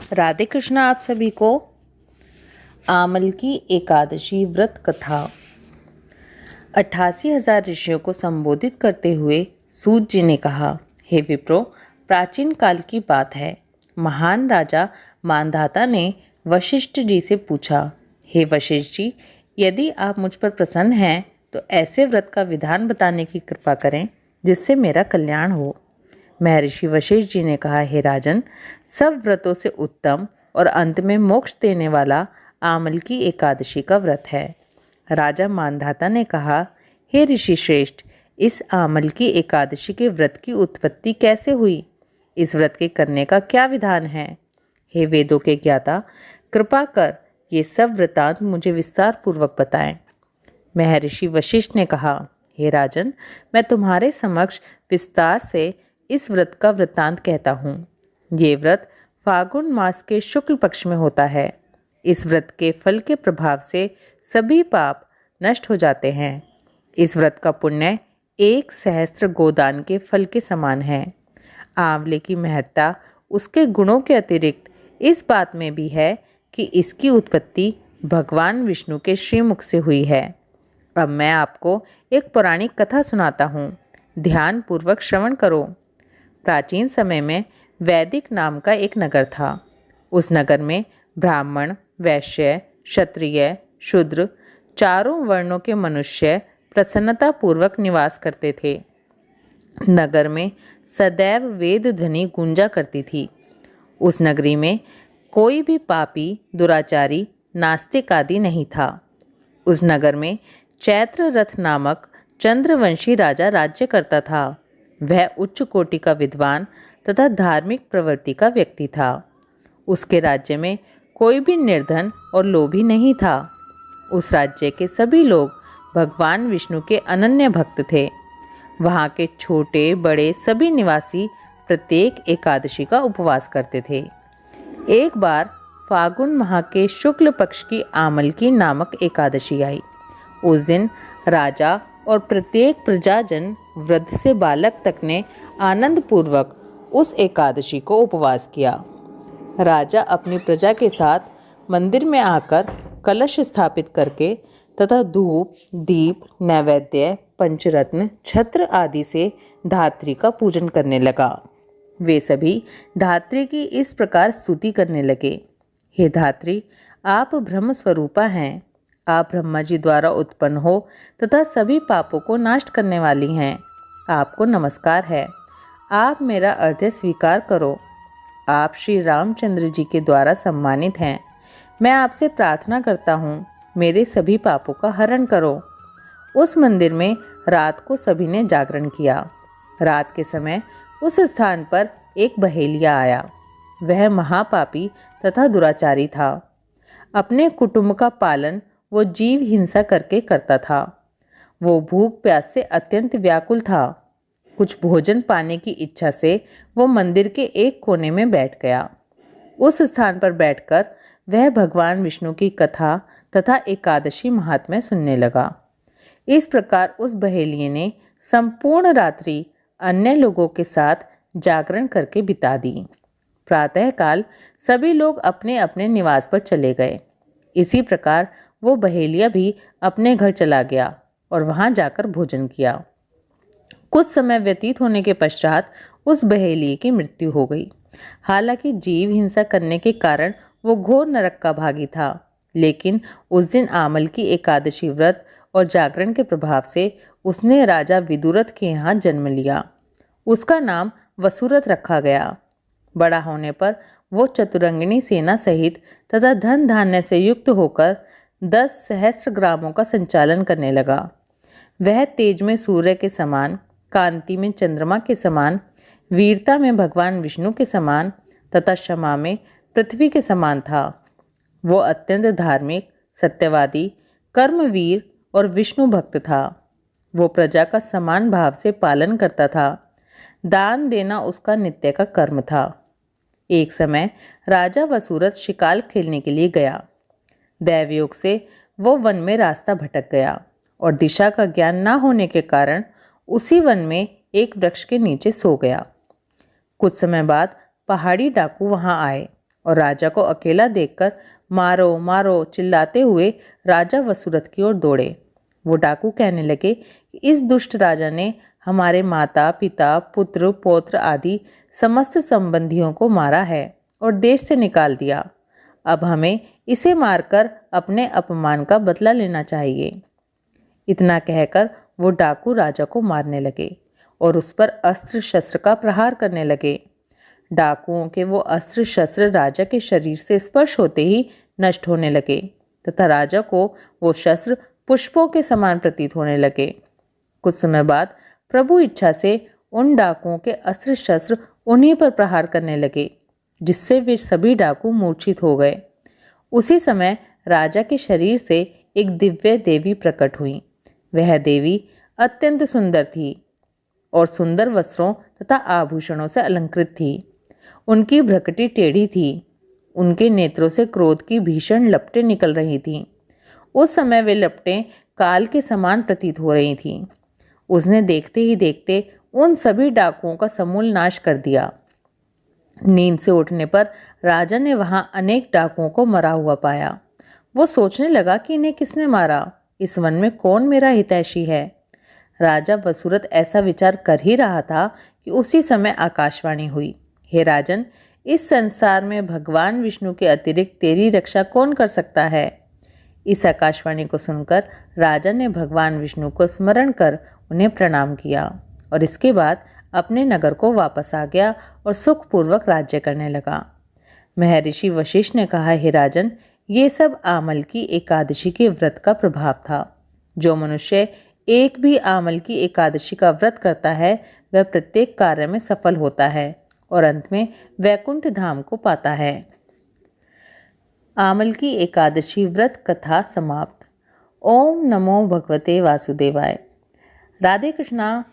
राधे कृष्ण आप सभी को। आमल की एकादशी व्रत कथा। 88,000 ऋषियों को संबोधित करते हुए सूत जी ने कहा, हे विप्रो, प्राचीन काल की बात है। महान राजा मानधाता ने वशिष्ठ जी से पूछा, हे वशिष्ठ जी, यदि आप मुझ पर प्रसन्न हैं तो ऐसे व्रत का विधान बताने की कृपा करें जिससे मेरा कल्याण हो। महर्षि वशिष्ठ जी ने कहा, हे राजन, सब व्रतों से उत्तम और अंत में मोक्ष देने वाला आमल की एकादशी का व्रत है। राजा मानधाता ने कहा, हे ऋषि श्रेष्ठ, इस आमल की एकादशी के व्रत की उत्पत्ति कैसे हुई? इस व्रत के करने का क्या विधान है? हे वेदों के ज्ञाता, कृपा कर ये सब वृतांत मुझे विस्तार पूर्वक बताएं। महर्षि वशिष्ठ ने कहा, हे राजन, मैं तुम्हारे समक्ष विस्तार से इस व्रत का वृत्तांत कहता हूँ। ये व्रत फागुन मास के शुक्ल पक्ष में होता है। इस व्रत के फल के प्रभाव से सभी पाप नष्ट हो जाते हैं। इस व्रत का पुण्य 1,000 गोदान के फल के समान है। आंवले की महत्ता उसके गुणों के अतिरिक्त इस बात में भी है कि इसकी उत्पत्ति भगवान विष्णु के श्रीमुख से हुई है। अब मैं आपको एक पौराणिक कथा सुनाता हूँ। ध्यान पूर्वक श्रवण करो। प्राचीन समय में वैदिक नाम का एक नगर था। उस नगर में ब्राह्मण, वैश्य, क्षत्रिय, शूद्र, चारों वर्णों के मनुष्य प्रसन्नतापूर्वक निवास करते थे। नगर में सदैव वेद ध्वनि गूंजा करती थी। उस नगरी में कोई भी पापी, दुराचारी, नास्तिक आदि नहीं था। उस नगर में चैत्र रथ नामक चंद्रवंशी राजा राज्य करता था। वह उच्च कोटि का विद्वान तथा धार्मिक प्रवृत्ति का व्यक्ति था। उसके राज्य में कोई भी निर्धन और लोभी नहीं था। उस राज्य के सभी लोग भगवान विष्णु के अनन्य भक्त थे। वहाँ के छोटे बड़े सभी निवासी प्रत्येक एकादशी का उपवास करते थे। एक बार फागुन माह के शुक्ल पक्ष की आमल की नामक एकादशी आई। उस दिन राजा और प्रत्येक प्रजाजन, वृद्ध से बालक तक ने आनंद पूर्वक उस एकादशी को उपवास किया। राजा अपनी प्रजा के साथ मंदिर में आकर कलश स्थापित करके तथा धूप, दीप, नैवेद्य, पंचरत्न, छत्र आदि से धात्री का पूजन करने लगा। वे सभी धात्री की इस प्रकार स्तुति करने लगे, हे धात्री, आप ब्रह्म स्वरूपा हैं। आप ब्रह्मा जी द्वारा उत्पन्न हो तथा सभी पापों को नष्ट करने वाली हैं। आपको नमस्कार है। आप मेरा अर्घ्य स्वीकार करो। आप श्री रामचंद्र जी के द्वारा सम्मानित हैं। मैं आपसे प्रार्थना करता हूँ, मेरे सभी पापों का हरण करो। उस मंदिर में रात को सभी ने जागरण किया। रात के समय उस स्थान पर एक बहेलिया आया। वह महापापी तथा दुराचारी था। अपने कुटुंब का पालन वो जीव हिंसा करके करता था। वो भूख प्यास से अत्यंत व्याकुल था। कुछ भोजन पाने की इच्छा से वो मंदिर के एक कोने में बैठ गया। उस स्थान पर बैठकर वह भगवान विष्णु की कथा तथा एकादशी महात्म्य सुनने लगा। इस प्रकार उस बहेलिये ने संपूर्ण रात्रि अन्य लोगों के साथ जागरण करके बिता दी। प्रातःकाल सभी लोग अपने अपने निवास पर चले गए। इसी प्रकार वो बहेलिया भी अपने घर चला गया और वहां जाकर भोजन किया। कुछ समय व्यतीत होने के पश्चात उस बहेलिये की मृत्यु हो गई। हालांकि जीव हिंसा करने के कारण वो घोर नरक का भागी था, लेकिन उस दिन आमल की एकादशी व्रत और जागरण के प्रभाव से उसने राजा विदुरथ के यहाँ जन्म लिया। उसका नाम वसुरथ रखा गया। बड़ा होने पर वो चतुरंगिनी सेना सहित तथा धन धान्य से युक्त होकर 10,000 ग्रामों का संचालन करने लगा। वह तेज में सूर्य के समान, कांति में चंद्रमा के समान, वीरता में भगवान विष्णु के समान तथा क्षमा में पृथ्वी के समान था। वो अत्यंत धार्मिक, सत्यवादी, कर्मवीर और विष्णु भक्त था। वो प्रजा का समान भाव से पालन करता था। दान देना उसका नित्य का कर्म था। एक समय राजा वसुरथ शिकार खेलने के लिए गया। दैवयोग से वो वन में रास्ता भटक गया और दिशा का ज्ञान न होने के कारण उसी वन में एक वृक्ष के नीचे सो गया। कुछ समय बाद पहाड़ी डाकू वहां आए और राजा को अकेला देखकर मारो मारो चिल्लाते हुए राजा वसुरथ की ओर दौड़े। वो डाकू कहने लगे कि इस दुष्ट राजा ने हमारे माता पिता पुत्र पौत्र आदि समस्त संबंधियों को मारा है और देश से निकाल दिया। अब हमें इसे मारकर अपने अपमान का बदला लेना चाहिए। इतना कहकर वो डाकू राजा को मारने लगे और उस पर अस्त्र शस्त्र का प्रहार करने लगे। डाकुओं के वो अस्त्र शस्त्र राजा के शरीर से स्पर्श होते ही नष्ट होने लगे तथा राजा को वो शस्त्र पुष्पों के समान प्रतीत होने लगे। कुछ समय बाद प्रभु इच्छा से उन डाकुओं के अस्त्र शस्त्र उन्हीं पर प्रहार करने लगे, जिससे वे सभी डाकू मूर्छित हो गए। उसी समय राजा के शरीर से एक दिव्य देवी प्रकट हुई। वह देवी अत्यंत सुंदर थी और सुंदर वस्त्रों तथा आभूषणों से अलंकृत थी। उनकी भ्रकटी टेढ़ी थी। उनके नेत्रों से क्रोध की भीषण लपटें निकल रही थीं। उस समय वे लपटें काल के समान प्रतीत हो रही थीं। उसने देखते ही देखते उन सभी डाकुओं का समूल नाश कर दिया। नींद से उठने पर राजा ने वहां अनेक डाकुओं को मरा हुआ पाया। वो सोचने लगा कि इन्हें किसने मारा, इस वन में कौन मेरा हितैषी है। राजा वसुरथ ऐसा विचार कर ही रहा था कि उसी समय आकाशवाणी हुई, हे राजन, इस संसार में भगवान विष्णु के अतिरिक्त तेरी रक्षा कौन कर सकता है। इस आकाशवाणी को सुनकर राजा ने भगवान विष्णु को स्मरण कर उन्हें प्रणाम किया और इसके बाद अपने नगर को वापस आ गया और सुखपूर्वक राज्य करने लगा। महर्षि वशिष्ठ ने कहा, हे राजन, ये सब आमल की एकादशी के व्रत का प्रभाव था। जो मनुष्य एक भी आमल की एकादशी का व्रत करता है वह प्रत्येक कार्य में सफल होता है और अंत में वैकुंठ धाम को पाता है। आमल की एकादशी व्रत कथा समाप्त। ओम नमो भगवते वासुदेवाय। राधे कृष्णा।